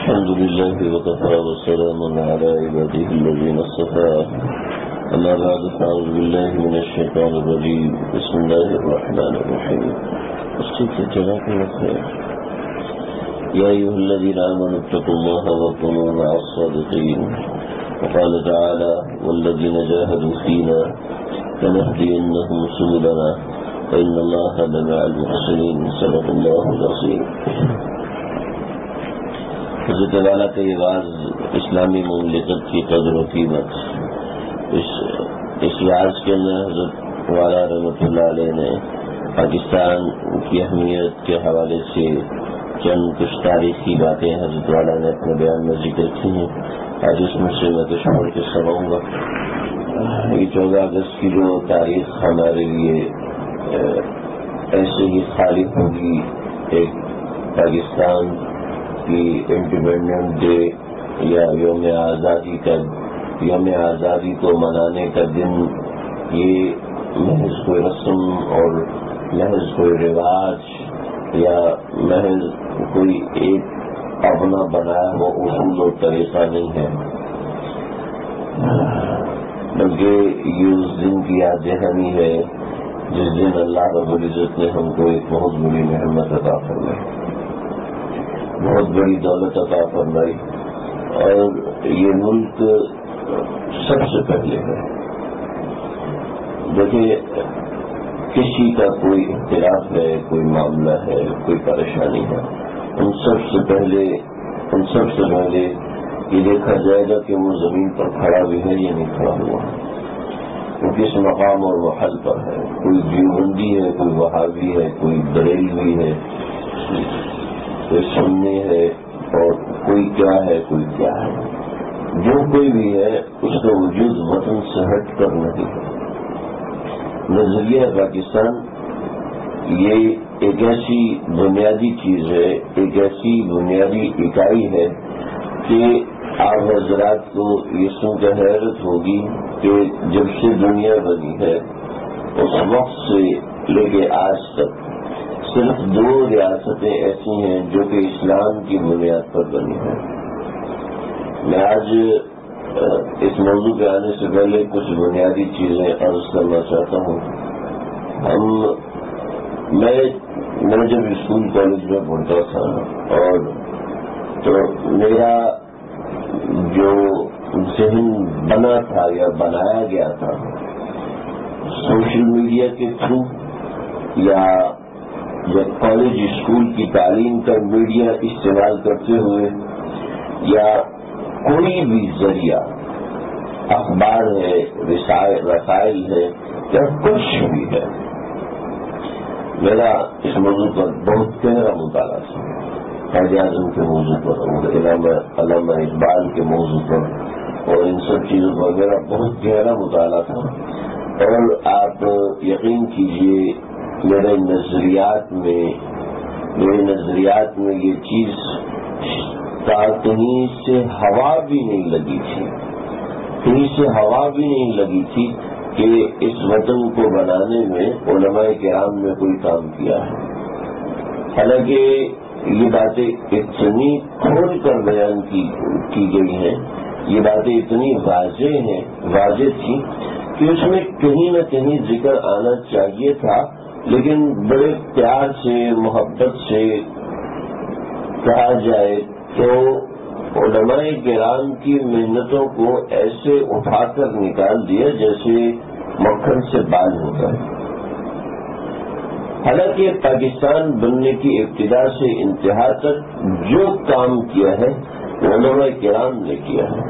الحمد لله وكفى والسلام على عباده الذين اصطفى أما بعد فأعوذ بالله من الشيطان الرجيم بسم الله الرحمن الرحيم يا أيها الذين آمنوا اتقوا الله وكونوا مع الصادقين وقال تعالى والذين جاهدوا فينا لنهدينهم سبلنا وإن الله لمع المحسنين صدق الله العظيم. حضرت والا کا یہ واز اسلامی مملکت کی قدر و قیمت. اس واز کے اندر حضرت والا رحمۃ اللہ علیہ نے پاکستان کی اہمیت کے حوالے سے چند کچھ تاریخی باتیں حضرت والا نے اپنے بیان میں ذکر کی ہیں. آج اس میں سے میں کچھ پڑھ کے سناؤں گا. یہ 14 اگست کی جو تاریخ ہمارے لیے ایسے ہی خالی ہوگی ایک پاکستان کی انڈیپینڈنٹ ڈے یا یوم آزادی کو منانے کا دن، یہ محض کوئی رسم اور محض کوئی رواج یا محض کوئی ایک اپنا بنایا ہوا اصول اور طریقہ نہیں ہے، بلکہ یہ اس دن کی یاد دہانی ہے جس دن اللہ رب العزت نے ہم کو ایک بہت بڑی نعمت عطا فرمائی، بہت بڑی دولت عطا فرمائی. اور یہ ملک سب سے پہلے ہے. دیکھیے کسی کا کوئی اختلاف ہے، کوئی معاملہ ہے، کوئی پریشانی ہے، ان سب سے پہلے یہ دیکھا جائے گا کہ وہ زمین پر کھڑا بھی ہے یا نہیں کھڑا ہوا، وہ کس مقام اور محل پر ہے. کوئی دیوبندی ہے، کوئی وہابی ہے، کوئی بریلوی ہے، کوئی سنی ہے، اور کوئی کیا ہے، کوئی کیا ہے. جو کوئی بھی ہے اس کا وجود وطن سے ہٹ کر نہیں ہے. نظریہ پاکستان یہ ایک ایسی بنیادی چیز ہے، ایک ایسی بنیادی اکائی ہے کہ آپ حضرات کو یہ سن کر حیرت ہوگی کہ جب سے دنیا بنی ہے اس وقت سے لے کے آج تک صرف 2 ریاستیں ایسی ہیں جو کہ اسلام کی بنیاد پر بنی ہیں. میں آج اس موضوع پہ آنے سے پہلے کچھ بنیادی چیزیں عرض کرنا چاہتا ہوں. میں جب اسکول کالج میں پڑھتا تھا اور تو میرا جو ذہن بنا تھا یا بنایا گیا تھا سوشل میڈیا کے تھرو یا کالج اسکول کی تعلیم کا میڈیا استعمال کرتے ہوئے یا کوئی بھی ذریعہ، اخبار ہے، رسائل ہے یا کچھ بھی ہے، میرا اس موضوع پر بہت گہرا مطالعہ تھا. قائد اعظم کے موضوع پر اور علامہ اقبال کے موضوع پر اور ان سب چیزوں پر میرا بہت گہرا مطالعہ تھا. اور آپ یقین کیجئے میرے نظریات میں یہ چیز کہیں سے ہوا بھی نہیں لگی تھی کہ اس وطن کو بنانے میں علماء کرام نے کوئی کام کیا ہے. حالانکہ یہ باتیں اتنی کھول کر بیان کی گئی ہیں، یہ باتیں اتنی واضح تھی کہ اس میں کہیں نہ کہیں ذکر آنا چاہیے تھا، لیکن بڑے پیار سے محبت سے کہا جائے تو علماء کرام کی محنتوں کو ایسے اٹھا کر نکال دیا جیسے مکھن سے بال ہوتا ہے. حالانکہ پاکستان بننے کی ابتدا سے انتہا تک جو کام کیا ہے وہ علماء کرام نے کیا ہے.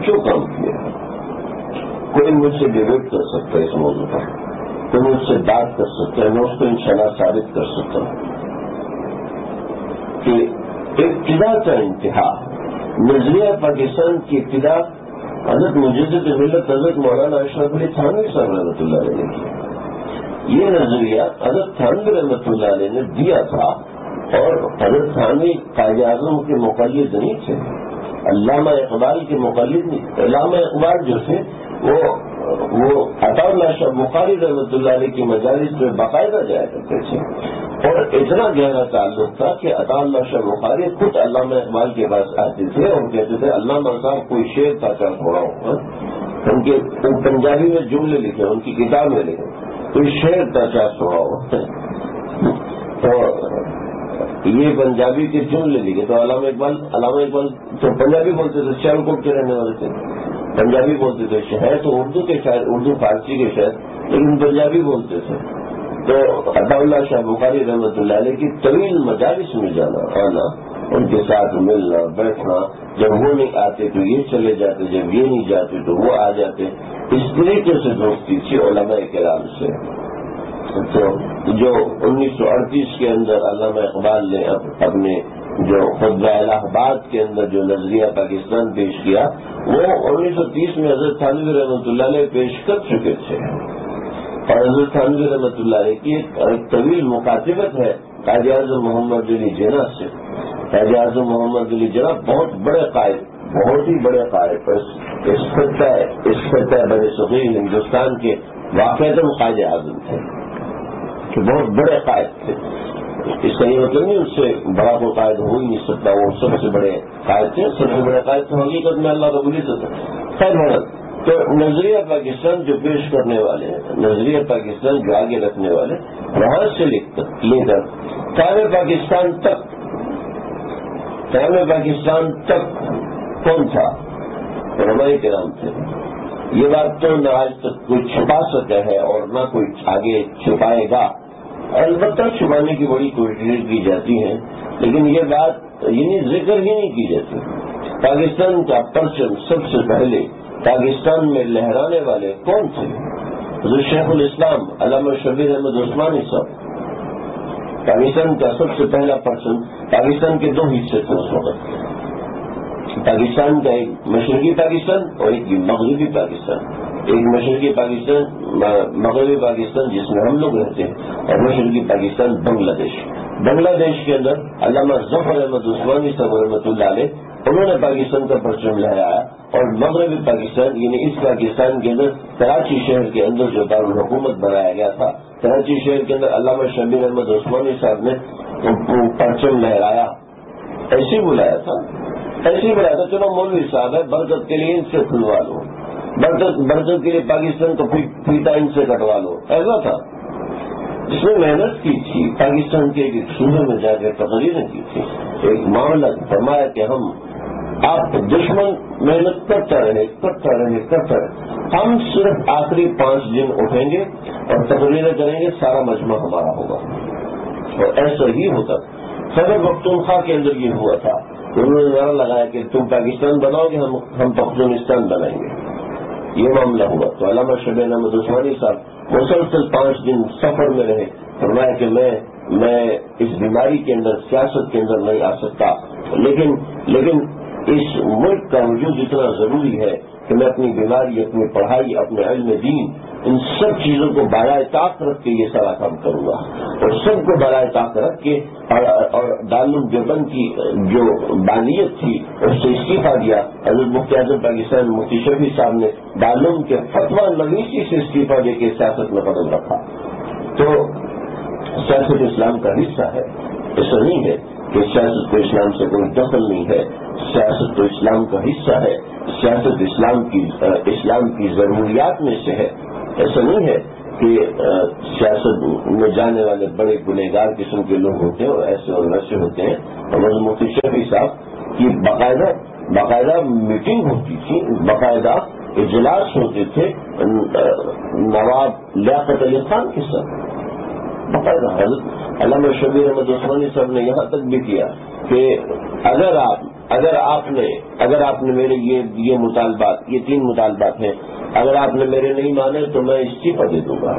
جو کام کیا ہے کوئی مجھ سے ڈیبیٹ کر سکتا ہے، اس موضوع پر کوئی مجھ سے بات کر سکتا ہے، میں اس کو انشاءاللہ ثابت کر سکتا ہوں کہ ابتدا کا انتہا، نظریہ پاکستان کی ابتدا حضرت مجدد ملت حضرت مولانا اشرف علی تھانوی صاحب رحمۃ اللہ علیہ نے کیا. یہ نظریہ حضرت تھانوی رحمۃ اللہ علیہ نے دیا تھا، اور حضرت تھانوی قائد اعظم کے مقلد نہیں تھے، علامہ اقبال کے مقلد نہیں. علامہ اقبال جو تھے وہ عطا اللہ شاہ بخاری رحمۃ اللہ علیہ کی مجالس میں باقاعدہ جایا کرتے تھے، اور اتنا گہرا تعلق تھا کہ عطا اللہ شاہ بخاری خود علامہ اقبال کے پاس آتے تھے اور کہتے تھے علامہ صاحب کوئی شعر کا کیا تھوڑا ہوگا، ان کے پنجابی میں جملے لکھے، ان کی کتاب میں لکھے، کوئی شعر کا کیا تھوڑا ہوگا. تو یہ پنجابی کے جملے لکھے. تو علامہ اقبال تو پنجابی بولتے تھے، سیال کوٹ کے رہنے والے تھے، پنجابی بولتے تھے. شہر تو اردو کے شاعر، اردو فارسی کے شاعر، لیکن پنجابی بولتے تھے. تو عطا اللہ شاہ بخاری رحمۃ اللہ علیہ کی طویل مجالس میں جانا آنا، ان کے ساتھ ملنا بیٹھنا، جب وہ نہیں آتے تو یہ چلے جاتے، جب یہ نہیں جاتے تو وہ آ جاتے. اس طریقے سے دوستی تھی علماء کرام سے. تو جو 1938 کے اندر علامہ اقبال نے اپنے جو خطبہ الہ آباد کے اندر جو نظریہ پاکستان پیش کیا، وہ 1930 میں حضرت تھانوی رحمۃ اللہ علیہ پیش کر چکے تھے. اور حضرت تھانوی رحمۃ اللہ علیہ کی ایک طویل مکاتبت ہے قائد اعظم محمد علی جناح سے. قائد اعظم محمد علی جناح بہت بڑے قائد، بہت ہی بڑے قائد، اس خطہ بر صغیر ہندوستان کے واقعتاً قائد اعظم تھے کہ بہت بڑے قائد تھے. اس کا یہ مطلب نہیں اس سے بڑا کوئی قائد ہو ہی نہیں سکتا، وہ سب سے بڑے قائد تھے. سب سے بڑے قائد تو حقیقت میں اللہ رب العزت ہے. خیر بہت تو نظریہ پاکستان جو پیش کرنے والے ہیں، نظریہ پاکستان جو آگے رکھنے والے، وہاں سے لے کر قائم پاکستان تک کون تھا؟ علماء کرام تھے. یہ بات تو نہ آج تک کوئی چھپا سکا ہے اور نہ کوئی آگے چھپائے گا. البتہ چھپانے کی بڑی کوشش کی جاتی ہے، لیکن یہ بات یعنی ذکر ہی نہیں کی جاتی. پاکستان کا پرچم سب سے پہلے پاکستان میں لہرانے والے کون تھے؟ حضرت شیخ الاسلام علامہ شبیر احمد عثمانی صاحب. پاکستان کا سب سے پہلا پرچم، پاکستان کے 2 حصے تھے اس وقت. پاکستان کا ایک مشرقی پاکستان اور ایک مغربی پاکستان. ایک مشرقی پاکستان، مغربی پاکستان جس میں ہم لوگ رہتے ہیں، اور مشرقی پاکستان بنگلہ دیش. بنگلہ دیش کے اندر علامہ ظفر احمد عثمانی صاحب رحمۃ اللہ علیہ انہوں نے پاکستان کا پرچم لہرایا. اور مغربی پاکستان یعنی اس پاکستان کے اندر کراچی شہر کے اندر جو دارالحکومت بنایا گیا تھا، کراچی شہر کے اندر علامہ شبیر احمد عثمانی صاحب نے پرچم لہرایا. ایسے بلایا تھا چلو مولوی صاحب ہے، برکت کے لیے ان سے کھلوا لو، برکت کے لیے پاکستان کو پھیتا ان سے کٹوا لو. ایسا تھا. جس نے محنت کی تھی، پاکستان کے ایک صوبے میں جا کے تقریریں کی تھی، ایک معاملہ فرمایا کہ آپ دشمن محنت کرتا رہے، ہم صرف آخری 5 دن اٹھیں گے اور تقریریں کریں گے، سارا مجمع ہمارا ہوگا. اور ایسا ہی ہوتا. خیبر پختونخوا کے اندر یہ ہوا تھا. انہوں نے نعرہ لگایا کہ تم پاکستان بناؤ گے، ہم پختونستان بنائیں گے. یہ معاملہ ہوا. تو علامہ شبیر احمد عثمانی صاحب مسلسل 5 دن سفر میں رہے. فرمایا کہ میں اس بیماری کے اندر، سیاست کے اندر نہیں آ سکتا، لیکن اس ملک کا وجود اتنا ضروری ہے کہ میں اپنی بیماری، اپنی پڑھائی، اپنے علم دین، ان سب چیزوں کو بالائے طاقت رکھ کے یہ سارا کام کروں گا. اور سب کو بالائے طاقت رکھ کے اور دارالعلوم دیوبند کی جو بانیت تھی اس سے استعفیٰ دیا. حضرت مفتی اعظم پاکستان مفتی شفیع صاحب نے دارالعلوم کے فتویٰ نویسی سے استعفیٰ دے کے سیاست میں قدم رکھا. تو سیاست اسلام کا حصہ ہے. ایسا نہیں ہے کہ سیاست کو اسلام سے کوئی دخل نہیں ہے. سیاست تو اسلام کا حصہ ہے. سیاست اسلام کی ضروریات میں سے ہے. ایسا نہیں ہے کہ سیاست میں جانے والے بڑے گنہگار قسم کے لوگ ہوتے ہیں اور ایسے اور ویسے ہوتے ہیں. اور مفتی شفیع صاحب کی باقاعدہ میٹنگ ہوتی تھی، باقاعدہ اجلاس ہوتے تھے نواب لیاقت علی خان کے ساتھ. باقاعدہ حضرت علامہ شبیر احمد عثمانی صاحب نے یہاں تک بھی کیا کہ اگر آپ نے میرے یہ مطالبات، یہ 3 مطالبات ہیں، اگر آپ نے میرے نہیں مانے تو میں استعفیٰ دے دوں گا.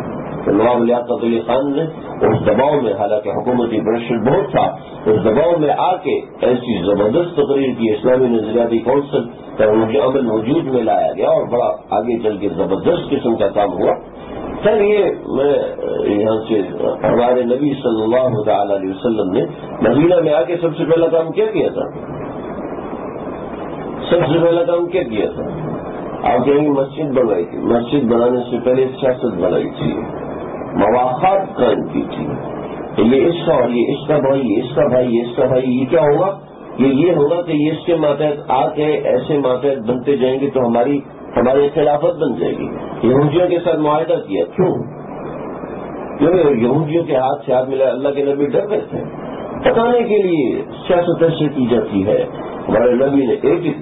تو نواب لیاقت علی خان نے اس دباؤ میں، حالانکہ حکومتی پریشر بہت تھا، اس دباؤ میں آ کے ایسی زبردست تقریر کی، اسلامی نظریاتی کونسل کا عمل وجود میں لایا گیا اور بڑا آگے چل کے زبردست قسم کا کام ہوا. خیر یہ میں یہاں سے ہمارے نبی صلی اللہ تعالی علیہ وسلم نے مدینہ میں آ کے سب سے پہلا کام کیا کیا تھا؟ آپ کہیں گے مسجد بنائی تھی. مسجد بنانے سے پہلے سیاست بنائی تھی، مواقعات قائم کی تھی، یہ اس کا اور یہ اس کا بھائی، یہ اس کا بھائی، یہ اس کا بھائی، یہ کیا ہوگا؟ یہ ہوگا کہ یہ اس کے ماتحت آ کے ایسے ماتحت بنتے جائیں گے تو ہماری خلافت بن جائے گی۔ یہودیوں کے ساتھ معاہدہ کیا، کیوں؟ کیونکہ یہودیوں کے ہاتھ سے ہاتھ ملا، اللہ کے نبی ڈر گئے تھے، بتانے کے لیے سیاست ایسے کی جاتی ہے۔ ہمارے نبی نے ایک ایک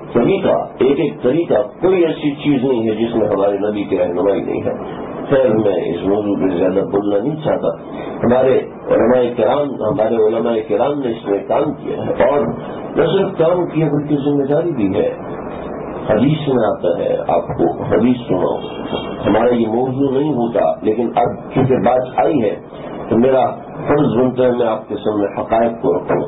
طریقہ، کوئی ایسی چیز نہیں ہے جس میں ہمارے نبی کی رہنمائی نہیں ہے۔ خیر، میں اس موضوع پہ زیادہ بولنا نہیں چاہتا۔ ہمارے علماء کرام نے اس میں کام کیا ہے، اور نہ صرف کام کیا بلکہ ذمہ داری بھی ہے۔ حدیث میں آتا ہے، آپ کو حدیث سنو، ہمارا یہ موضوع نہیں ہوتا، لیکن اب چونکہ بات آئی ہے تو میرا فرض بنتا ہے میں آپ کے سامنے حقائق کو رکھوں۔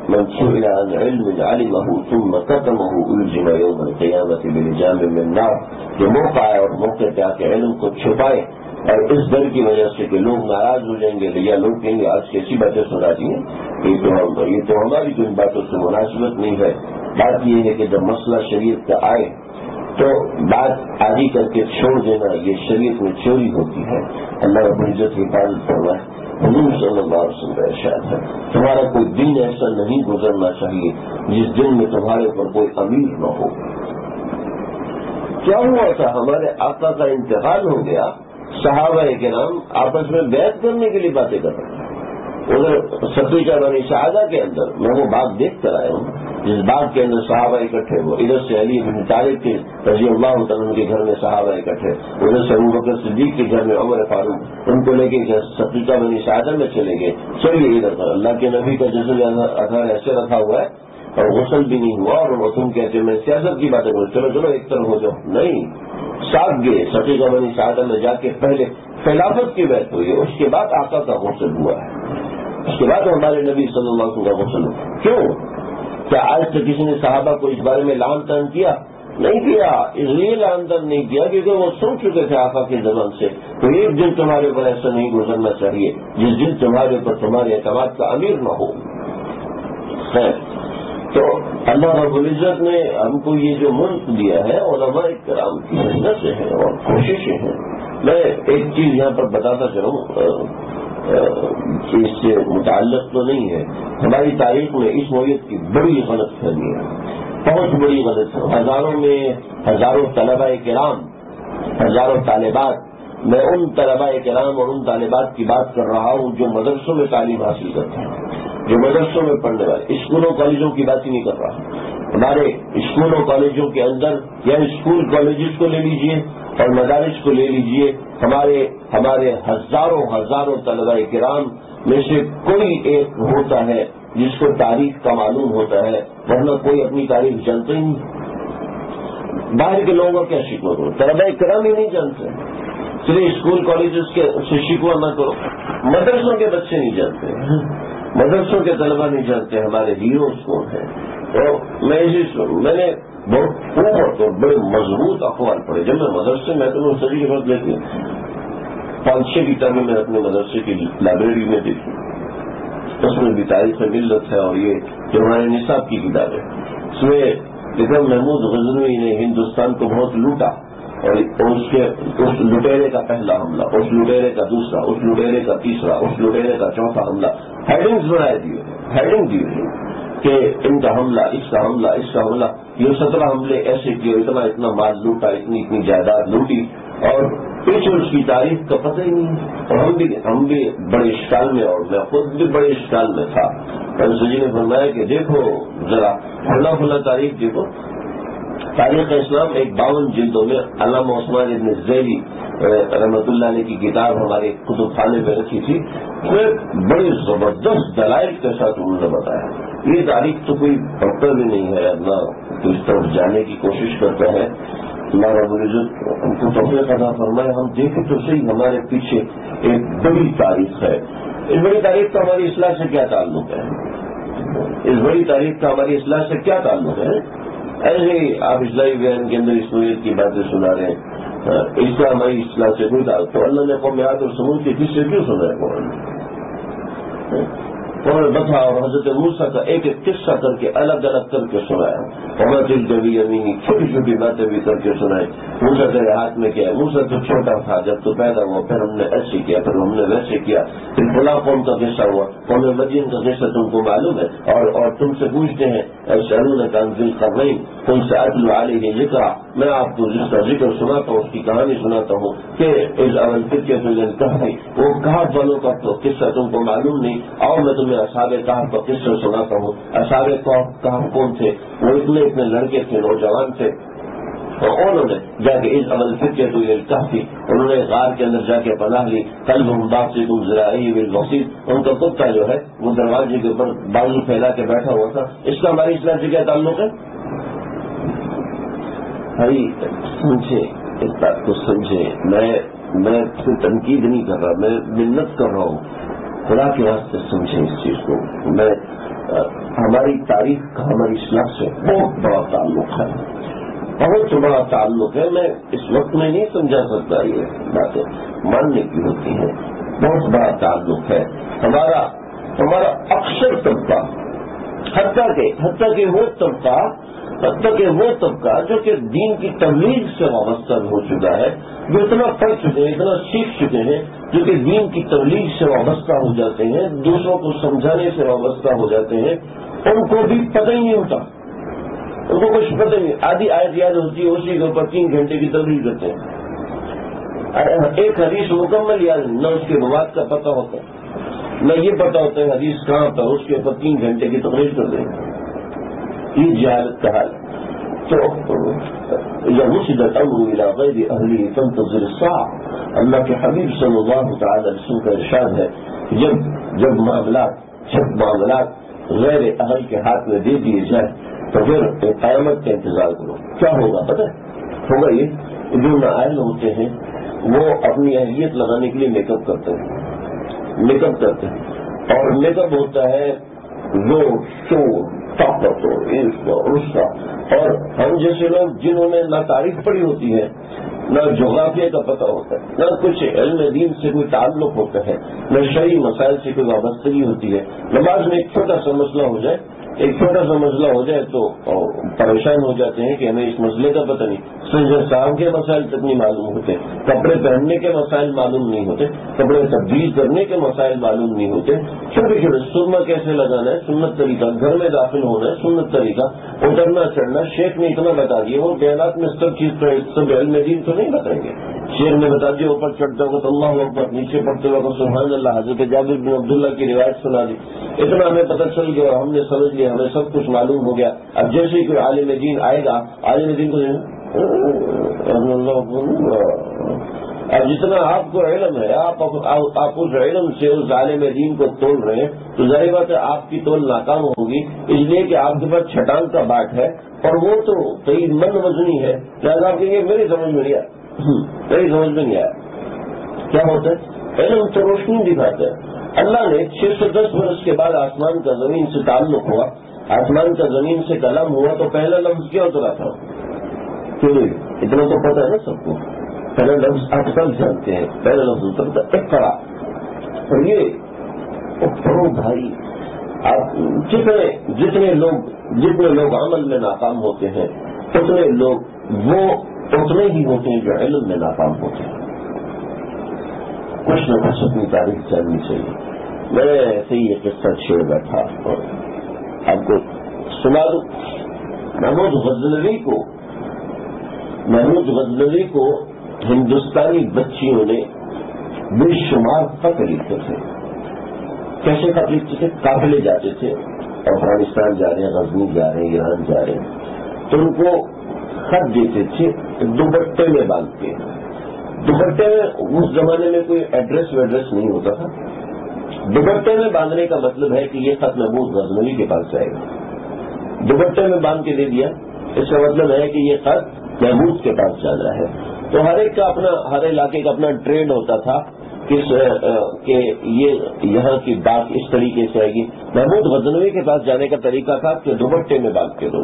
من سئل عن علم علمه ثم كتمه الجم يوم القيامة بلجام من نار، جو موقع ہے اور موقع پہ آ کے علم کو چھپائے، اور اس ڈر کی وجہ سے کہ لوگ ناراض ہو جائیں گے یا لوگ کہیں گے آج کیسی باتیں سنا دی ہیں، یہ تو ہماری تو ان باتوں سے مناسبت نہیں ہے۔ بات یہ ہے کہ جب مسئلہ شریعت کا آئے تو بات آدھی کر کے چھوڑ دینا، یہ شریعت میں چوری ہوتی ہے۔ اللہ رب العزت حفاظت فرمائے۔ حضور صلی اللہ علیہ وسلم کا ارشاد ہے، تمہارا کوئی دن ایسا نہیں گزرنا چاہیے جس دن میں تمہارے اوپر کوئی امیر نہ ہو۔ کیا ہوا تھا؟ ہمارے آقا کا انتقال ہو گیا، صحابہ کرام آپس میں بیعت کرنے کے لیے باتیں کر رہے ہیں۔ ادھر ستویجہ بنی سعادہ کے اندر میں وہ باغ دیکھ کر آیا ہوں جس باغ کے اندر صحابہ اکٹھے ہوئے، ادھر سے علی بن طالب کے رضی اللہ تعالیٰ کے گھر میں صحابہ اکٹھے، ادھر سے ابوبکر صدیق کے گھر میں عمر فاروق، ان کو لے کے ستویجہ بنی سعادہ میں چلے گئے۔ چلیے ادھر پر اللہ کے نبی کا جسد اثر ایسے رکھا ہوا ہے اور غسل بھی نہیں ہوا، اور تم کہتے میں سیاست کی باتیں کروں، چلو ایک طرف ہو جاؤ۔ نہیں، ساتھ گئے ستویجہ بنی سعادہ میں جا کے پہلے خلافت کی بیعت ہوئی ہے، اس کے بعد آقا کا غسل ہوا ہے، اس کے بعد ہمارے نبی صلی اللہ علیہ وسلم کا غسل ہوا۔ کیوں؟ کیا آج تک کسی نے صحابہ کو اس بارے میں لعن طعن کیا؟ نہیں کیا۔ اس لیے لعن طعن نہیں کیا کیونکہ وہ سن چکے تھے آقا کے زبان سے، تو ایک دن تمہارے اوپر ایسا نہیں گزرنا چاہیے جس دن تمہارے اوپر تمہارے اعتماد کا امیر نہ ہو۔ خیر، تو اللہ رب العزت نے ہم کو یہ جو ملک دیا ہے علماء کرام کی محنت سے ہے اور کوششیں ہیں۔ میں ایک چیز یہاں پر بتاتا چلوں، اس سے متعلق تو نہیں ہے، ہماری تاریخ میں اس نوعیت کی بڑی غلط فہمی ہے، بہت بڑی غلط فہمی۔ ہزاروں طلباء کرام، ہزاروں طالبات، میں ان طلباء کرام اور ان طالبات کی بات کر رہا ہوں جو مدرسوں میں تعلیم حاصل کرتے ہیں، جو مدرسوں میں پڑھنے والے، اسکولوں کالجوں کی بات ہی نہیں کر رہا۔ ہمارے اسکولوں کالجوں کے اندر یا اسکول کالجز کو لے لیجئے اور مدارس کو لے لیجئے، ہمارے ہزاروں طلباء کرام میں سے کوئی ایک ہوتا ہے جس کو تاریخ کا معلوم ہوتا ہے، ورنہ کوئی اپنی تاریخ جانتے ہی نہیں۔ باہر کے لوگوں کا کیا شکوہ کرو، طلباء کرام ہی نہیں جانتے۔ صرف اسکول کالجز کے سے شکوہ نہ کرو، مدرسوں کے بچے نہیں جانتے، مدرسوں کے طلباء نہیں جانتے ہمارے ہیروز کون ہیں۔ تو میں نے بہت خوب اور بڑے مضبوط اخبار پڑھے جب میں مدرسے میں تو سبھی کے وقت لیتی 5-6 کتابیں میں اپنے مدرسے کی لائبریری میں دیکھی، اس میں بھی تاریخ ملت ہے، اور یہ جو ہمارے نصاب کی کتاب ہے اس میں لکھا محمود غزنوی نے ہندوستان کو بہت لوٹا، اور اس لٹیرے کا پہلا حملہ، اس لٹیرے کا دوسرا، اس لٹیرے کا تیسرا، اس لٹیرے کا چوتھا حملہ، ہیڈنگز بنائے دیے، ہیڈنگ دی ہوئی کہ ان کا حملہ، اس کا حملہ، اس کا حملہ، یہ 17 حملے ایسے کیے، اتنا مال لوٹا، اتنی جائیداد لوٹی، اور پیچھے اس کی تاریخ کا پتہ ہی نہیں۔ اور ہم بھی بڑے اشکال میں، اور میں خود بھی بڑے اشکال میں تھا۔ جی نے فرمایا کہ دیکھو ذرا کھلا تاریخ دیکھو، تاریخ اسلام 52 جلدوں میں علامہ عثمان ابن زیلی رحمۃ اللہ علیہ کی کتاب ہمارے کتب خانے میں رکھی تھی، اس میں بڑے زبردست دلائل کے ساتھ انہوں نے بتایا یہ تاریخ تو کوئی ڈاکٹر بھی نہیں ہے، نہ تو اس طرف جانے کی کوشش کرتا ہے۔ اللہ رب العزت ہم کو توفیق عطا فرمائے، ہم دیکھیں تو صحیح ہمارے پیچھے ایک بڑی تاریخ ہے۔ اس بڑی تاریخ کا ہماری اصلاح سے کیا تعلق ہے؟ اس بڑی تاریخ کا ہماری اصلاح سے کیا تعلق ہے؟ ایسے ہی آپ اصلاحی بیان کے اندر اس نوعیت کی باتیں سنا رہے ہیں، اس کا ہماری اصلاح سے کوئی تعلق؟ تو اللہ نے قوم عاد اور سمود کے قصے کیوں سنا ہے قرآن؟ انہوں نے بتا اور حضرت موسیٰ کا ایک ایک قصہ کر کے الگ الگ کر کے سنایا، اور دل کبھی امینی چھوٹی چھوٹی باتیں بھی کر کے سنائی۔ موسیٰ تیرے ہاتھ میں کیا ہے؟ موسیٰ تو چھوٹا تھا جب تو پیدا ہوا، پھر ہم نے ایسے کیا، پھر ہم نے ویسے کیا، پھر فلاں قوم کا قصہ ہوا، قوم مدین کا قصہ تم کو معلوم ہے، اور تم سے پوچھتے ہیں سرون کا ذی القرنین کون سے اتلو علیہ ذکر، میں آپ کو جس کا ذکر سناتا ہوں، اس کی کہانی سناتا ہوں کہ اس اول فکر کہانی وہ کہف والوں کا تو قصہ تم کو معلوم نہیں، اور میں تمہیں اصحاب کہف کا قصہ سناتا ہوں۔ اصحاب کہف کون تھے؟ وہ اتنے لڑکے تھے، نوجوان تھے، اور انہوں نے جا کے اس عمل فکر تو یہ کافی انہوں نے غار کے اندر جا کے پناہ لی۔ کل باپ سے تم ذرائع بالوسیط، ان کا کتا جو ہے وہ دروازے کے اوپر بازو پھیلا کے بیٹھا ہوا تھا۔ اس کا ہماری اسلام سے کیا تعلق ہے؟ بھائی سمجھے اس بات کو، سمجھے۔ میں کوئی تنقید نہیں کر رہا، میں منت کر رہا ہوں، خدا کے واسطے سمجھے اس چیز کو۔ میں ہماری تاریخ کا ہماری اسلام سے بہت بڑا تعلق ہے، بہت بڑا تعلق ہے۔ میں اس وقت میں نہیں سمجھا سکتا، یہ باتیں ماننے کی ہوتی ہیں۔ بہت بڑا تعلق ہے ہمارا اکثر طبقہ، حتیٰ کہ وہ طبقہ جو کہ دین کی تبلیغ سے وابستہ ہو چکا ہے، جو اتنا پڑھ چکے ہیں، اتنا سیکھ چکے ہیں، جو کہ دین کی تبلیغ سے وابستہ ہو جاتے ہیں، دوسروں کو سمجھانے سے وابستہ ہو جاتے ہیں، ان کو بھی پتہ ہی نہیں ہوتا، ان کو کچھ پتہ نہیں۔ آدھی آیت یاد ہوتی ہے، اسی کے اوپر 3 گھنٹے کی تبلیغ کرتے ہیں۔ ایک حدیث مکمل یاد نہیں، نہ اس کے مواد کا پتہ ہوتا ہے، نہ یہ پتہ ہوتا ہے حدیث کہاں پر، اس کے اوپر 3 گھنٹے کی تقریر کر دیں گے۔ یہ جہالت کا حال تو وصل الامر الى غیر اہلہ فانتظر الساعة۔ اللہ کے حبیب صلی اللہ تعالی علیہ وسلم کا ارشاد ہے کہ جب معاملات غیر اہل کے ہاتھ میں دے دیے جائیں تو پھر قیامت کا انتظار کرو۔ کیا ہوگا پتہ ہوگا؟ یہ جو نااہل ہوتے ہیں وہ اپنی اہلیت لگانے کے لیے میک اپ کرتے ہیں، اور میک اپ ہوتا ہے وہ شور طاقت اور اس کا، اور ہم جیسے لوگ جنہوں نے نہ تاریخ پڑھی ہوتی ہے، نہ جغرافیہ کا پتہ ہوتا ہے، نہ کچھ علم دین سے کوئی تعلق ہوتا ہے، نہ شرعی مسائل سے کوئی وابستگی ہوتی ہے، نماز میں ایک چھوٹا سا مسئلہ ہو جائے تو پریشان ہو جاتے ہیں کہ ہمیں اس مسئلے کا پتہ نہیں، سجدہ سہو کے مسائل تک نہیں معلوم ہوتے، کپڑے پہننے کے مسائل معلوم نہیں ہوتے، کپڑے تبدیل کرنے کے مسائل معلوم نہیں ہوتے، چھوٹے چھوٹے سرما کیسے لگانا ہے سنت طریقہ، گھر میں داخل ہونا ہے سنت طریقہ، اترنا چڑھنا شیخ نے اتنا بتا دیا، وہ بیانات میں سب چیز سب علم دین تو نہیں بتائیں گے۔ شیخ نے بتا دیا اوپر چڑھتے وقت اللہ اکبر، نیچے پڑھتے وقت سبحان اللہ، حضرت جابر بن عبداللہ کی روایت سنا دی، اتنا ہمیں پتہ چل گیا اور ہم نے سمجھ لیا، ہمیں سب کچھ معلوم ہو گیا۔ اب جیسے کوئی عالم دین آئے گا، عالم دین کو اب جتنا آپ کو علم ہے، آپ اس علم سے اس عالم دین کو تول رہے ہیں تو ظاہر بات ہے آپ کی تول ناکام ہوگی، اس لیے کہ آپ کے پاس چھٹان کا باٹ ہے اور وہ تو کئی من وزنی ہے، لہٰذا آپ کہیں گے میری سمجھ میں نہیں آیا۔ کیا ہوتا ہے؟ علم تو روشنی دکھاتا ہے۔ اللہ نے 610 برس کے بعد آسمان کا زمین سے تعلق ہوا، آسمان کا زمین سے کلام ہوا، تو پہلا لفظ کیا اترا تھا؟ اتنا تو پتہ ہے نا سب کو، پہلا لفظ آپ سب جانتے ہیں، پہلا لفظ اترتا اقرا۔ اور یہ پڑھو بھائی، آپ جتنے لوگ عمل میں ناکام ہوتے ہیں اتنے ہی ہوتے ہیں جو علم میں ناکام ہوتے ہیں۔ کچھ نہ کچھ اپنی تاریخ جاننی چاہیے۔ میں ایسے ہی یہ قصہ چھیڑ بیٹھا اور آپ کو سنا دوں۔ محمود غزنوی کو ہندوستانی بچیوں نے بے شمار خط لکھتے تھے۔ کیسے خط لکھتے تھے؟ قافلے جاتے تھے، افغانستان جا رہے ہیں، غزنی جا رہے ہیں، ایران جا رہے ہیں، تو ان کو خط دیتے تھے دوپٹے میں باندھ کے۔ دوپٹے میں اس زمانے میں کوئی ایڈریس ویڈریس نہیں ہوتا تھا، دوپٹے میں باندھنے کا مطلب ہے کہ یہ خط محمود غزنوی کے پاس جائے گا۔ دوپٹے میں باندھ کے دے دیا، اس کا مطلب ہے کہ یہ خط محمود کے پاس جانا ہے۔ تو ہر علاقے کا اپنا ٹرینڈ ہوتا تھا کہ یہ یہاں کی بات اس طریقے سے آئے گی۔ محمود غزنوی کے پاس جانے کا طریقہ تھا کہ دوپٹے میں باندھ کے دو۔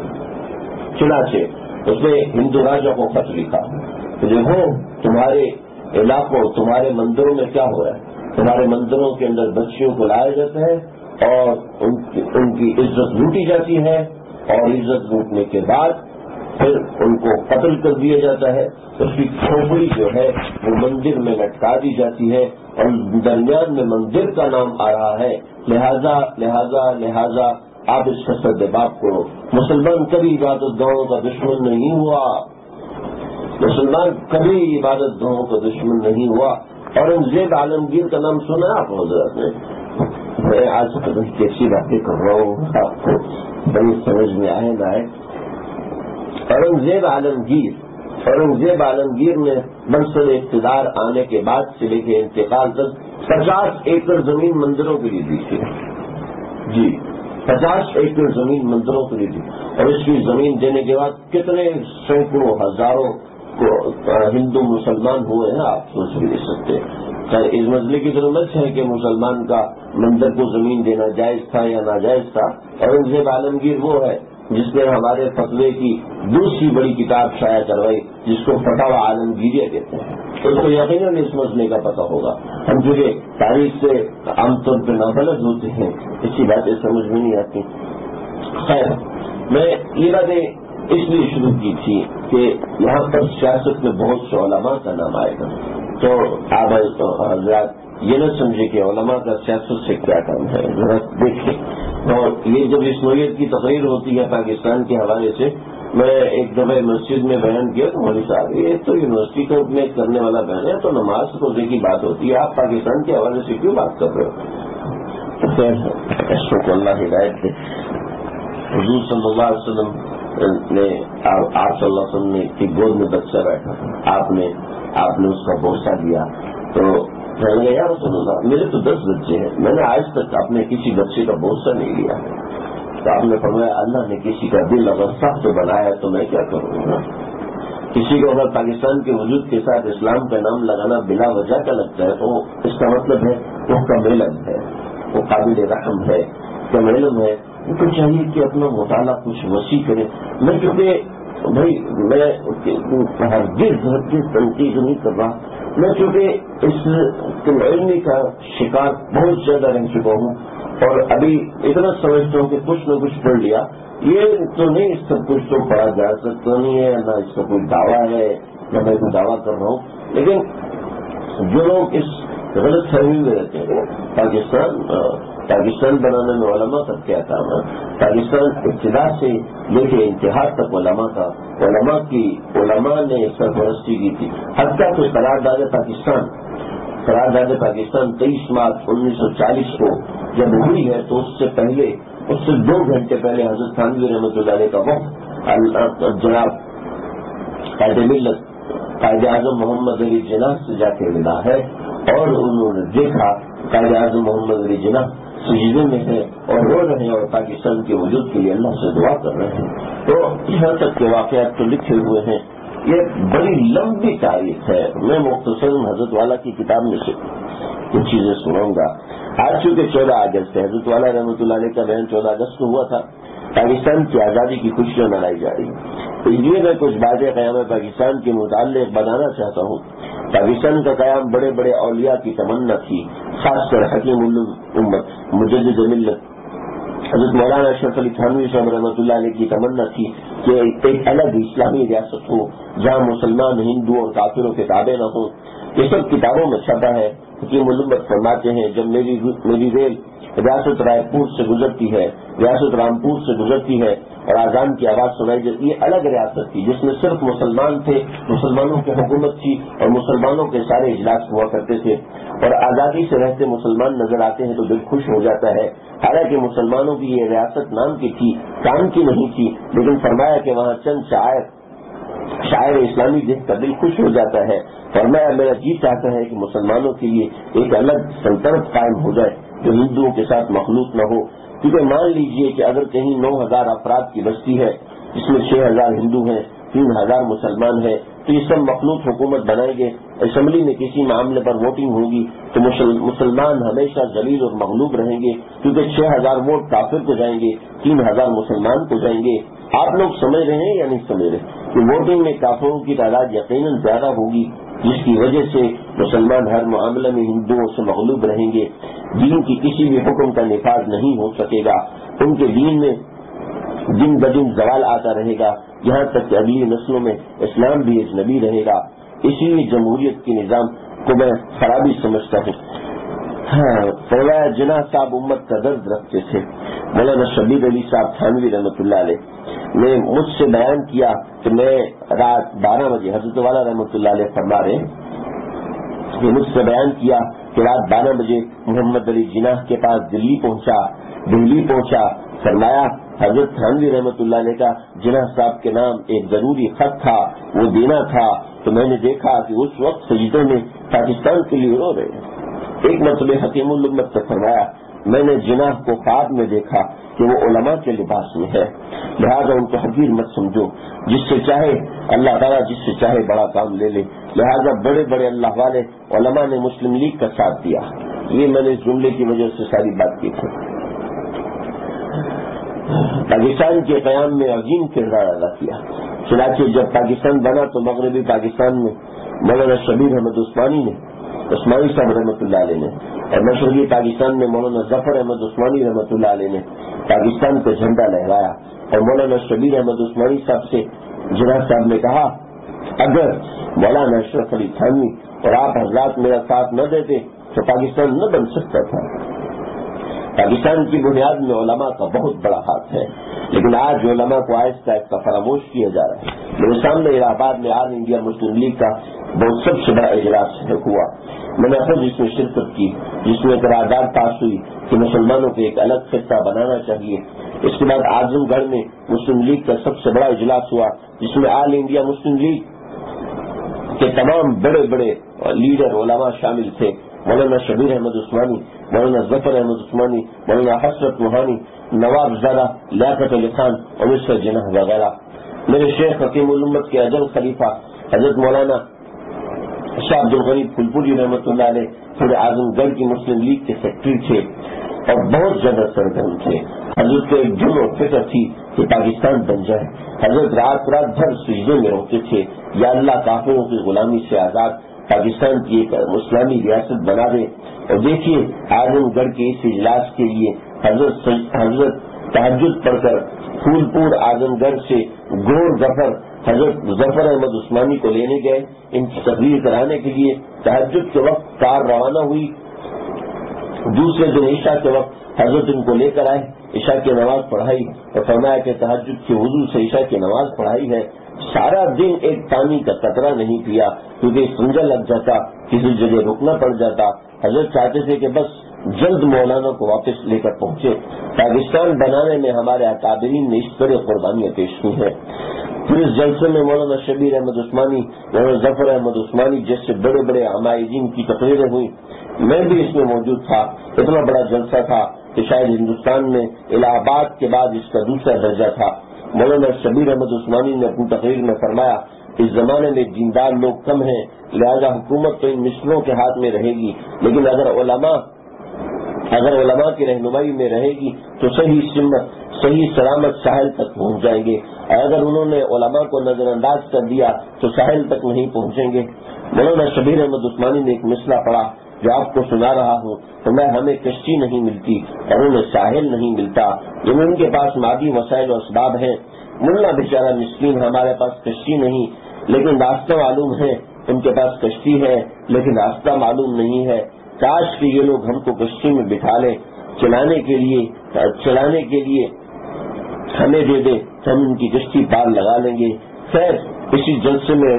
چنانچہ اس نے ہندو راجا کو خط لکھا کہ دیکھو تمہارے علاقوں، تمہارے مندروں میں کیا ہو رہا ہے، تمہارے مندروں کے اندر بچیوں کو لایا جاتا ہے اور ان کی عزت لوٹی جاتی ہے، اور عزت لوٹنے کے بعد پھر ان کو قتل کر دیا جاتا ہے. اس کی کھوپڑی جو ہے وہ مندر میں لٹکا دی جاتی ہے، اور درمیان میں مندر کا نام آ رہا ہے. لہذا لہذا لہذا آپ اس کا سدباب کرو. مسلمان کبھی عبادت گاہوں کا دشمن نہیں ہوا، مسلمان کبھی عبادت گاہوں کا دشمن نہیں ہوا. اورنگزیب عالمگیر کا نام سنا آپ حضرات نے؟ میں آج بڑی کیسی باتیں کر رہا ہوں، آپ کو بڑی سمجھ میں آئے نہ آئے. اورنگزیب عالمگیر نے منصب اقتدار آنے کے بعد سے لے کے انتقال تک 50 ایکڑ زمین مندروں کے لیے دی تھی. جی 50 ایکڑ زمین مندروں کے لیے دی. اور اس کی زمین دینے کے بعد کتنے سینکڑوں ہزاروں کو ہندو مسلمان ہوئے ہیں، آپ سوچ بھی نہیں سکتے. اس مسئلے کی ضرورت ہے کہ مسلمان کا مندر کو زمین دینا جائز تھا یا ناجائز تھا. اورنگزیب عالمگیر وہ ہے جس نے ہمارے فتوے کی دوسری بڑی کتاب شائع کروائی، جس کو فتاوی عالمگیریہ کہتے ہیں. اس کو یقیناً اس مسئلے کا پتہ ہوگا. ہم چونکہ تاریخ سے عام طور پہ نابلد ہوتے ہیں، اسی باتیں سمجھ میں نہیں آتی. خیر، میں یہ باتیں اس لیے شروع کی تھی کہ یہاں پر سیاست میں بہت سے علماء کا نام آئے گا، تو آپ حضرات یہ نہ سمجھے کہ علماء کا سیاست سے کیا کام ہے. ذرا دیکھیں، اور یہ جب اس نوعیت کی تقریر ہوتی ہے پاکستان کے حوالے سے، میں ایک دفعہ مسجد میں بیان کیا تو مولوی صاحب یہ تو یونیورسٹی کا میں کرنے والا بیان ہے، تو نماز روزے کی بات ہوتی ہے، آپ پاکستان کے حوالے سے کیوں بات کر رہے ہو؟ خیر، کو اللہ ہدایت دے. حضور صلی اللہ علیہ وسلم نے آپ صلی اللہ علیہ وسلم نے کی گود میں بچہ بیٹھا، آپ نے اس کا بوسہ دیا تو کہنے لگا یا رسول اللہ میرے تو 10 بچے ہیں، میں نے آج تک اپنے کسی بچے کا بوسہ نہیں لیا. تو آپ نے فرمایا اللہ نے کسی کا دل اگر سخت بنایا تو میں کیا کروں گا. کسی کو اگر پاکستان کے وجود کے ساتھ اسلام کا نام لگانا بلا وجہ کا لگتا ہے تو اس کا مطلب ہے وہ کم علم ہے، وہ قابل رحم ہے، کم علم ہے. ان کو چاہیے کہ اپنا مطالعہ کچھ وسیع کرے. میں کیونکہ بھائی میں ہرگز تنقید نہیں کر رہا، میں چونکہ اس علمی کا شکار بہت زیادہ رہ چکا ہوں، اور ابھی اتنا سمجھتا ہوں کہ کچھ نہ کچھ پڑھ لیا. یہ تو نہیں اس کا کچھ تو پڑھا جا سکتا نہیں ہے، نہ اس کا کوئی دعویٰ ہے، نہ میں کوئی دعویٰ کر رہا ہوں. لیکن جو لوگ اس غلط فہمی میں رہتے ہیں، پاکستان بنانے میں علماء کا کیا کام ہے؟ پاکستان ابتدا سے لے کے انتہا تک علماء نے سرپرستی کی تھی. حتیٰ کہ قرارداد پاکستان 23 مارچ 1940 کو جب ہوئی ہے تو اس سے 2 گھنٹے پہلے حضرت تھانوی رحمۃ اللہ علیہ کا وقت جناب قائد ملت قائد اعظم محمد علی جناح سے جا کے ملا ہے، اور انہوں نے دیکھا قائد اعظم محمد علی جناح سجدے میں ہے اور رو رہے ہیں اور پاکستان کے وجود کے لیے اللہ سے دعا کر رہے ہیں. تو یہاں تک کے واقعات تو لکھے ہوئے ہیں. یہ بڑی لمبی تاریخ ہے. میں مختصر حضرت والا کی کتاب میں سے کچھ چیزیں سناؤں گا. آج چونکہ 14 اگست ہے، حضرت والا رحمۃ اللہ علیہ کا بیان 14 اگست کو ہوا تھا. پاکستان کی آزادی کی خوشیاں منائی جا رہی ہیں، اس لیے میں کچھ باتیں قیام پاکستان کے متعلق بتانا چاہتا ہوں. پاکستان کا قیام بڑے بڑے اولیاء کی تمنا تھی، خاص کر حکیم الامت مجدد ملت حضرت مولانا اشرف علی تھانوی صاحب رحمۃ اللہ علیہ کی تمنا تھی کہ ایک الگ اسلامی ریاست ہو جہاں مسلمان ہندو اور کافروں کے تابع نہ ہوں. یہ سب کتابوں میں چھپا ہے. حکیم الامت فرماتے ہیں جب میری ریل ریاست رائے پور سے گزرتی ہے، ریاست رامپور سے گزرتی ہے اور اذان کی آواز سنائی جاتی، یہ الگ ریاست تھی جس میں صرف مسلمان تھے، مسلمانوں کی حکومت تھی اور مسلمانوں کے سارے اجلاس ہوا کرتے تھے، اور آزادی سے رہتے مسلمان نظر آتے ہیں تو دل خوش ہو جاتا ہے. حالانکہ مسلمانوں کی یہ ریاست نام کی تھی، کام کی نہیں تھی، لیکن فرمایا کہ وہاں چند شاعر اسلامی دیکھ کر دل خوش ہو جاتا ہے. فرمایا میرا جی چاہتا ہے کہ مسلمانوں کے لیے ایک الگ سلطنت قائم ہو جائے جو ہندوؤں کے ساتھ مخلوط نہ ہو. کیونکہ مان لیجئے کہ اگر کہیں 9000 افراد کی بستی ہے جس میں 6000 ہندو ہیں، 3000 مسلمان ہیں، تو یہ سب مخلوط حکومت بنائیں گے. اسمبلی میں کسی معاملے پر ووٹنگ ہوگی تو مسلمان ہمیشہ ذلیل اور مغلوب رہیں گے، کیونکہ 6000 ووٹ کافر کو جائیں گے، 3000 مسلمان کو جائیں گے. آپ لوگ سمجھ رہے ہیں یا نہیں سمجھ رہے کہ ووٹنگ میں کافروں کی تعداد یقیناً زیادہ ہوگی جس کی وجہ سے مسلمان ہر معاملہ میں ہندوؤں سے مغلوب رہیں گے، دین کی کسی بھی حکم کا نفاذ نہیں ہو سکے گا، ان کے دین میں دن بدن زوال آتا رہے گا، یہاں تک کہ اگلی نسلوں میں اسلام بھی اجنبی رہے گا۔ اسی لیے جمہوریت کے نظام کو میں خرابی سمجھتا ہوں۔ فرمایا جناح صاحب امت کا درد رکھتے تھے۔ مولانا شبیر علی صاحب تھانوی رحمۃ اللہ علیہ نے مجھ سے بیان کیا کہ میں رات 12 بجے حضرت والا رحمۃ اللہ علیہ فرما رہے کہ مجھ سے بیان کیا کہ رات 12 بجے محمد علی جناح کے پاس دہلی پہنچا، فرمایا حضرت تھانوی رحمۃ اللہ علیہ کا جناح صاحب کے نام ایک ضروری خط تھا، وہ دینا تھا، تو میں نے دیکھا کہ اس وقت سجدے میں پاکستان کے لیے رو رہے ہیں۔ ایک مرتبہ حکیم الامت نے فرمایا میں نے جناح کو خواب میں دیکھا کہ وہ علماء کے لباس میں ہے، لہذا ان کو حقیر مت سمجھو، جس سے چاہے اللہ تعالیٰ جس سے چاہے بڑا کام لے لے، لہذا بڑے بڑے اللہ والے علماء نے مسلم لیگ کا ساتھ دیا۔ یہ میں نے اس جملے کی وجہ سے ساری بات کی تھی۔ پاکستان کے قیام میں عظیم کردار ادا کیا، چنانچہ جب پاکستان بنا تو مغربی پاکستان میں مولانا شبیر احمد عثمانی صاحب رحمۃ اللہ علیہ نے، اور مشرقی پاکستان میں مولانا ظفر احمد عثمانی رحمۃ اللہ علیہ نے پاکستان کا جھنڈا لہرایا، اور مولانا شبیر احمد عثمانی صاحب سے جناح صاحب نے کہا اگر مولانا اشرف علی تھانوی اور آپ حضرات میرا ساتھ نہ دیتے تو پاکستان نہ بن سکتا تھا۔ پاکستان کی بنیاد میں علماء کا بہت بڑا ہاتھ ہے، لیکن آج علماء کو آہستہ آہستہ فراموش کیا جا رہا ہے۔ میرے سامنے الہ آباد میں آل انڈیا مسلم لیگ کا بہت سب سے بڑا اجلاس ہوا، میں نے خود اس میں شرکت کی، جس میں قرارداد پاس ہوئی کہ مسلمانوں کو ایک الگ خطہ بنانا چاہیے۔ اس کے بعد اعظم گڑھ میں مسلم لیگ کا سب سے بڑا اجلاس ہوا، جس میں آل انڈیا مسلم لیگ کے تمام بڑے بڑے لیڈر علماء شامل تھے، مولانا شبیر احمد عثمانی، مولانا ظفر احمد عثمانی، مولانا حسرت روحانی، نواب زادہ، لیاقت علی خان اور مسٹر جناح وغیرہ۔ میرے شیخ حکیم الامت کے اجل خلیفہ حضرت مولانا شاہ عبد الغنی پھلپوری رحمۃ اللہ علیہ پورے اعظم گڑھ کی مسلم لیگ کے سیکرٹری تھے اور بہت زیادہ سرگرم تھے۔ حضرت کو ایک جرم اور فکر تھی کہ پاکستان بن جائے۔ حضرت رات بھر سجدے میں روتے تھے، یا اللہ کافروں کی غلامی سے آزاد پاکستان کی ایک اسلامی ریاست بنا دے۔ اور دیکھیے اعظم گڑھ کے اس اجلاس کے لیے حضرت تہجد پڑھ کر پھول پور اعظم گڑھ سے گور ظفر حضرت ظفر احمد عثمانی کو لینے گئے، ان کی تقریر کرانے کے لیے۔ تہجد کے وقت کار روانہ ہوئی، دوسرے دن عشاء کے وقت حضرت ان کو لے کر آئے، عشاء کی نماز پڑھائی اور فرمایا کہ تہجد کے وضو سے عشاء کی نماز پڑھائی ہے۔ سارا دن ایک پانی کا قطرہ نہیں پیا، کیونکہ سمجھا لگ جاتا، کسی جگہ رکنا پڑ جاتا۔ حضرت چاہتے تھے کہ بس جلد مولانا کو واپس لے کر پہنچے۔ پاکستان بنانے میں ہمارے اکابرین نے اس طرح قربانیاں پیش کی ہیں۔ پھر اس جلسے میں مولانا شبیر احمد عثمانی، مولانا ظفر احمد عثمانی جیسے بڑے بڑے عمائدین کی تقریریں ہوئی، میں بھی اس میں موجود تھا۔ اتنا بڑا جلسہ تھا کہ شاید ہندوستان میں الہ آباد کے بعد اس کا دوسرا درجہ تھا۔ مولانا شبیر احمد عثمانی نے اپنی تقریر میں فرمایا اس زمانے میں دیندار لوگ کم ہیں، لہذا حکومت تو ان مشروں کے ہاتھ میں رہے گی، لیکن اگر علماء کی رہنمائی میں رہے گی تو صحیح سلامت ساحل تک پہنچ جائیں گے، اور اگر انہوں نے علماء کو نظر انداز کر دیا تو ساحل تک نہیں پہنچیں گے۔ مولانا شبیر احمد عثمانی نے ایک مسئلہ پڑھا جو آپ کو سنا رہا ہوں، تو ہمیں کشتی نہیں ملتی اور انہیں ساحل نہیں ملتا، جب ان کے پاس مادی وسائل و اسباب ہیں۔ ملا بیچارہ مسکین، ہمارے پاس کشتی نہیں لیکن راستہ معلوم ہے، ان کے پاس کشتی ہے لیکن راستہ معلوم نہیں ہے۔ کاش کہ یہ لوگ ہم کو کشتی میں بٹھا لیں، چلانے کے لیے ہمیں دے دے تو ہم ان کی کشتی پار لگا لیں گے۔ خیر، اسی جلسے میں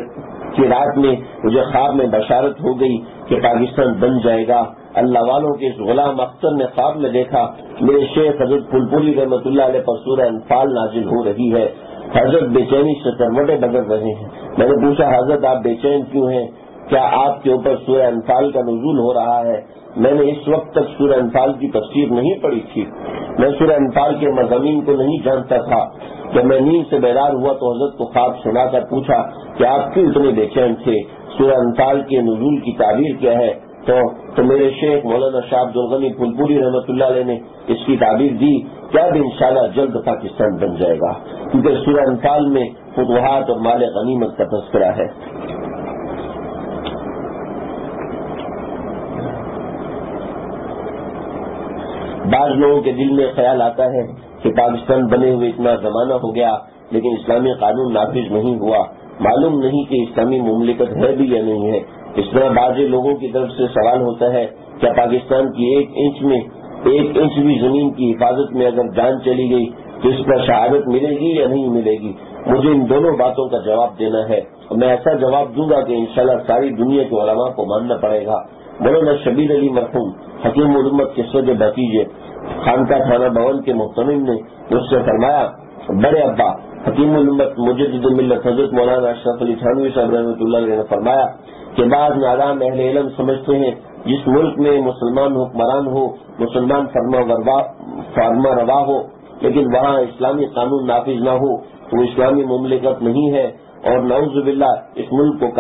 کی رات میں مجھے خواب میں بشارت ہو گئی کہ پاکستان بن جائے گا۔ اللہ والوں کے اس غلام اختر نے خواب میں دیکھا میرے شیخ حضرت پھلپوری رحمۃ اللہ علیہ پر سورہ انفال نازل ہو رہی ہے۔ حضرت بے چینی سے کروٹیں بدل رہے ہیں۔ میں نے پوچھا حضرت آپ بے چین کیوں ہیں؟ کیا آپ کے اوپر سورہ انفال کا نزول ہو رہا ہے؟ میں نے اس وقت تک سورہ انفال کی تفسیر نہیں پڑھی تھی، میں سورہ انفال کے مضامین کو نہیں جانتا تھا۔ جب میں نیند سے بیدار ہوا تو حضرت کو خواب سنا کر پوچھا کہ آپ کیوں اتنے بے چین تھے، سورہ انفال کے نزول کی تعبیر کیا ہے؟ تو میرے شیخ مولانا شاہ عبد الغنی پھلپوری رحمۃ اللہ علیہ نے اس کی تعبیر دی کہ اب انشاءاللہ جلد پاکستان بن جائے گا، کیونکہ سورہ انفال میں فتوحات اور مال غنیمت کا تذکرہ ہے۔ بعض لوگوں کے دل میں خیال آتا ہے کہ پاکستان بنے ہوئے اتنا زمانہ ہو گیا لیکن اسلامی قانون نافذ نہیں ہوا، معلوم نہیں کہ اسلامی مملکت ہے بھی یا نہیں ہے۔ اس طرح بعض لوگوں کی طرف سے سوال ہوتا ہے کیا پاکستان کی ایک انچ بھی زمین کی حفاظت میں اگر جان چلی گئی تو اس پر شہادت ملے گی یا نہیں ملے گی؟ مجھے ان دونوں باتوں کا جواب دینا ہے اور میں ایسا جواب دوں گا کہ انشاءاللہ ساری دنیا کے علماء کو ماننا پڑے گا۔ مولانا شبیر علی مرحوم حکیم الامت کے سوج بھتیجے خانقاہ تھانہ بھون کے محتمم نے مجھ سے فرمایا، بڑے ابا حکیم الامت مجدد ملت حضرت مولانا اشرف علی تھانوی صاحب رحمۃ اللہ علیہ نے فرمایا کہ بعض نادان اہل علم سمجھتے ہیں جس ملک میں مسلمان حکمران ہو، مسلمان فرما روا ہو، لیکن وہاں اسلامی قانون نافذ نہ ہو تو وہ اسلامی مملکت نہیں ہے، اور نعوذ باللہ اس ملک کو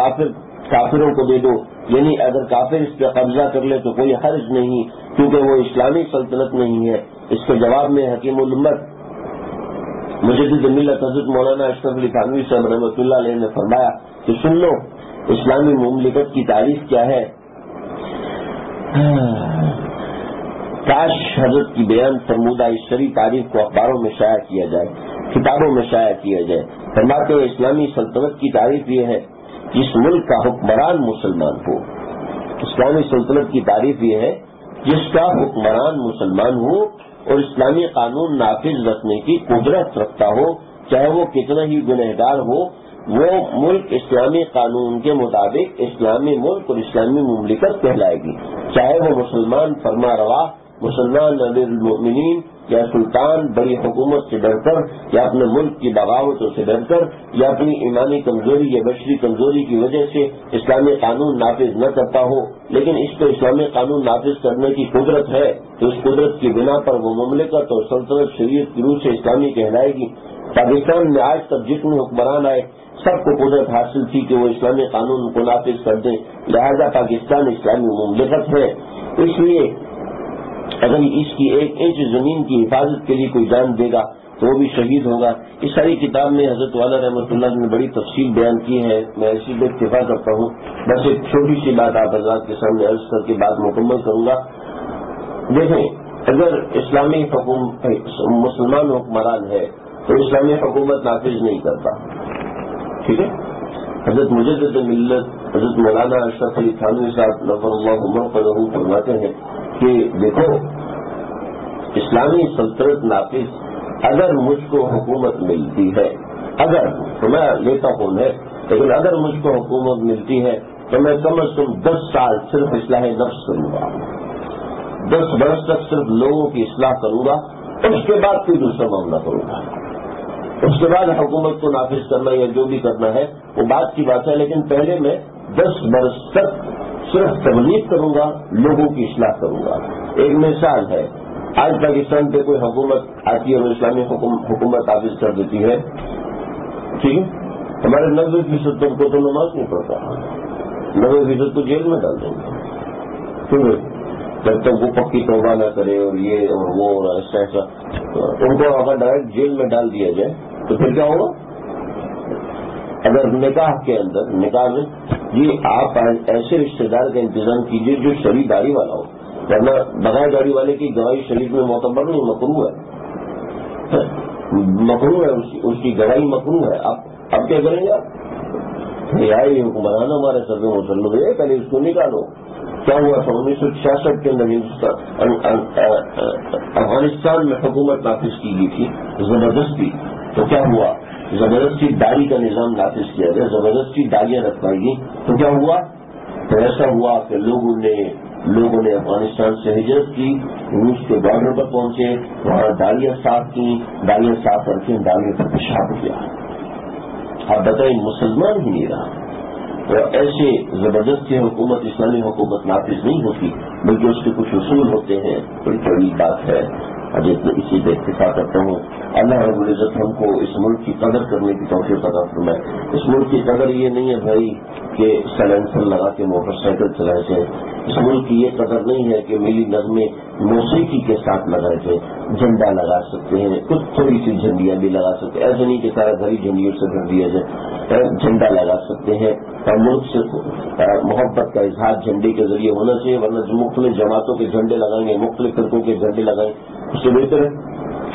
کافروں کو دے دو، یعنی اگر کافر اس پہ قبضہ کر لے تو کوئی حرج نہیں کیونکہ وہ اسلامی سلطنت نہیں ہے۔ اس کے جواب میں حکیم الامت مجدد ملت حضرت مولانا اشرف علی تھانوی صاحب رحمۃ اللہ علیہ نے فرمایا کہ سن لو اسلامی مملکت کی تعریف کیا ہے۔ کاش حضرت کی بیان فرمودہ اس شرعی تعریف کو اخباروں میں شائع کیا جائے، کتابوں میں شائع کیا جائے۔ فرماتے ہیں اسلامی سلطنت کی تعریف یہ ہے جس ملک کا حکمران مسلمان ہو۔ اسلامی سلطنت کی تعریف یہ ہے جس کا حکمران مسلمان ہو اور اسلامی قانون نافذ رکھنے کی قدرت رکھتا ہو، چاہے وہ کتنا ہی گنہگار ہو، وہ ملک اسلامی قانون کے مطابق اسلامی ملک اور اسلامی مملکت کہلائے گی، چاہے وہ مسلمان فرما روا، مسلمان امیر المؤمنین یا سلطان بڑی حکومت سے ڈر کر یا اپنے ملک کی بغاوتوں سے ڈر کر یا اپنی ایمانی کمزوری یا بشری کمزوری کی وجہ سے اسلامی قانون نافذ نہ کرتا ہو، لیکن اس کو اسلامی قانون نافذ کرنے کی قدرت ہے تو اس قدرت کی بنا پر وہ مملکت اور سلطنت شریعت کی روح سے اسلامی کہلائے گی۔ پاکستان میں آج تک جتنے حکمران آئے سب کو قدرت حاصل تھی کہ وہ اسلامی قانون کو نافذ کر دیں، لہذا پاکستان اسلامی مملکت ہے۔ اس لیے اگر اس کی ایک انچ زمین کی حفاظت کے لیے کوئی جان دے گا تو وہ بھی شہید ہوگا۔ اس ساری کتاب میں حضرت والا رحمۃ اللہ نے بڑی تفصیل بیان کی ہے، میں اسی پہ اکتفا کرتا ہوں۔ بس ایک چھوٹی سی بات آپ حضرات کے سامنے عرض کر کے بات مکمل کروں گا۔ دیکھیں، اگر اسلامی مسلمان حکمران ہے تو اسلامی حکومت نافذ نہیں کرتا، ٹھیک ہے؟ حضرت مجدد ملت حضرت مولانا اشرف علی تھانوی صاحب نور اللہ مرقدہ فرماتے ہیں کہ دیکھو اسلامی سلطنت نافذ اگر مجھ کو حکومت ملتی ہے، اگر تو میں لیتا ہوں ہے، لیکن اگر مجھ کو حکومت ملتی ہے تو میں کم از کم 10 سال صرف اصلاح نفس کروں گا، 10 برس تک صرف لوگوں کی اصلاح کروں گا، اس کے بعد کوئی دوسرا معاملہ کروں گا۔ اس کے بعد حکومت کو نافذ کرنا یا جو بھی کرنا ہے وہ بات کی بات ہے، لیکن پہلے میں 10 برس تک صرف تبلیغ کروں گا، لوگوں کی اصلاح کروں گا۔ ایک مثال ہے، آج پاکستان پہ کوئی حکومت آتی ہے اور اسلامی حکومت نافذ کر دیتی ہے، ٹھیک ہے؟ ہمارے 90% کو تو نماز نہیں پڑھتا، 90% کو جیل میں ڈال دیں گے، ٹھیک ہے؟ جب تک وہ پکی توبہ نہ کرے اور یہ اور وہ اور ایسا ان کو اگر ڈائریکٹ جیل میں ڈال دیا جائے تو پھر کیا ہوگا؟ اگر نکاح کے اندر نکاح میں یہ آپ ایسے رشتے دار کا انتظام کیجیے جو شریف داری والا ہو، ورنہ بغیر داری والے کی گواہی شریف میں معتبر نہیں، مکروہ ہے، مکروہ ہے، اس کی گواہی مکروہ ہے۔ اب کیا کریں گے آپ؟ یہ حکمران ہمارے سر میں مسلم ہوئے، پہلے اس کو نکالو۔ کیا ہوا تھا 1966 کے اندر افغانستان میں حکومت نافذ کی گئی تھی زبردستی، تو کیا ہوا؟ زبردستی داڑھی کا نظام نافذ کیا گیا، زبردستی داڑیاں رکھوائی گئی، تو کیا ہوا؟ تو ایسا ہوا کہ لوگوں نے افغانستان سے ہجرت کی، روس کے بارڈر پر پہنچے، وہاں داڑیاں صاف کی، داڑیاں صاف کر کے داڑیوں پر پیشاب کیا۔ آپ بتائیں، مسلمان ہی نہیں رہا۔ تو ایسے زبردستی حکومت اسلامی حکومت نافذ نہیں ہوتی، بلکہ اس کے کچھ اصول ہوتے ہیں۔ بڑی بڑی بات ہے، اسی پہ اتفاق کرتا ہوں۔ اللہ رب العزت ہم کو اس ملک کی قدر کرنے کی توفیق عطا فرمائے۔ اس ملک کی قدر یہ نہیں ہے بھائی کہ سائلنسر لگا کے موٹر سائیکل چلائے جائیں، اس ملک کی یہ قدر نہیں ہے کہ ملی نغمے موسیقی کے ساتھ لگائے جائیں، جھنڈا لگا سکتے ہیں، کچھ تھوڑی سی جھنڈیاں بھی لگا سکتے ہیں، ایسے نہیں کہ سارا گھر ہی جھنڈیوں سے بھر دیا جائے۔ جھنڈا لگا سکتے ہیں، اور ملک سے محبت کا اظہار جھنڈے کے ذریعے ہونا چاہیے، ورنہ جو مختلف جماعتوں کے جھنڈے لگائیں گے، مختلف فرقوں کے جھنڈے لگائیں، اس سے بہتر ہے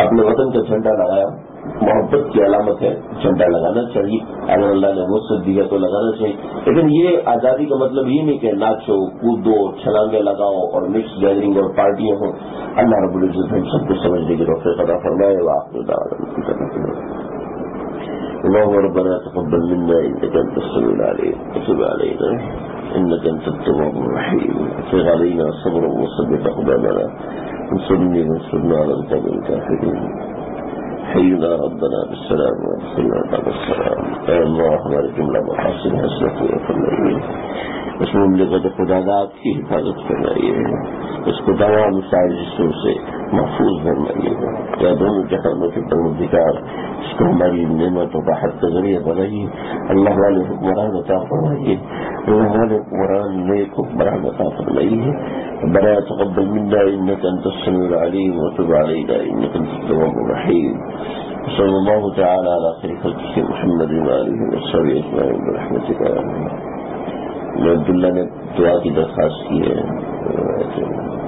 اپنے وطن کا جھنڈا لگایا، محبت کی علامت ہے، جھنڈا لگانا چاہیے، اگر اللہ نے وسعت دیا تو لگانا چاہیے۔ لیکن یہ آزادی کا مطلب یہ نہیں کہ ناچو کودو چھلانگے لگاؤ اور مکس گیدرنگ اور پارٹیاں ہوں۔ اللہ رب العزت ہم سب کو سمجھنے کی توفیق عطا فرمائے۔ وآخر دعوانا اللهم ربنا تقبل منا انك انت السميع العليم وتب علينا انك انت التواب الرحيم افرغ علينا صبرا وثبت اقدامنا وانصرنا على القوم الكافرين حينا ربنا بالسلام وادخلنا بعد السلام اے اللہ ہماری جملہ محاسن حسنت فرمائیے، اس مملکت خدا داد کی حفاظت فرمائیے، اس کو تمام سازشوں سے محفوظ فرمائیے، یا دونوں جہانوں کے پروردگار اس کو ہماری نعمت و راحت کا ذریعہ بنائیے۔ اللہ والے حکمران عطا فرمائیے، اللہ والے حکمران نیک حکمران عطا فرمائیے۔ ربنا تقبل منا انك انت السميع العليم وتب علينا انك انت التواب الرحيم صلی اللہ تعالی علی خیر خلقہ محمد وآلہ وصحبہ اجمعین برحمتک یا ارحم الراحمین۔ عبداللہ نے دعا کی درخواست کی ہے۔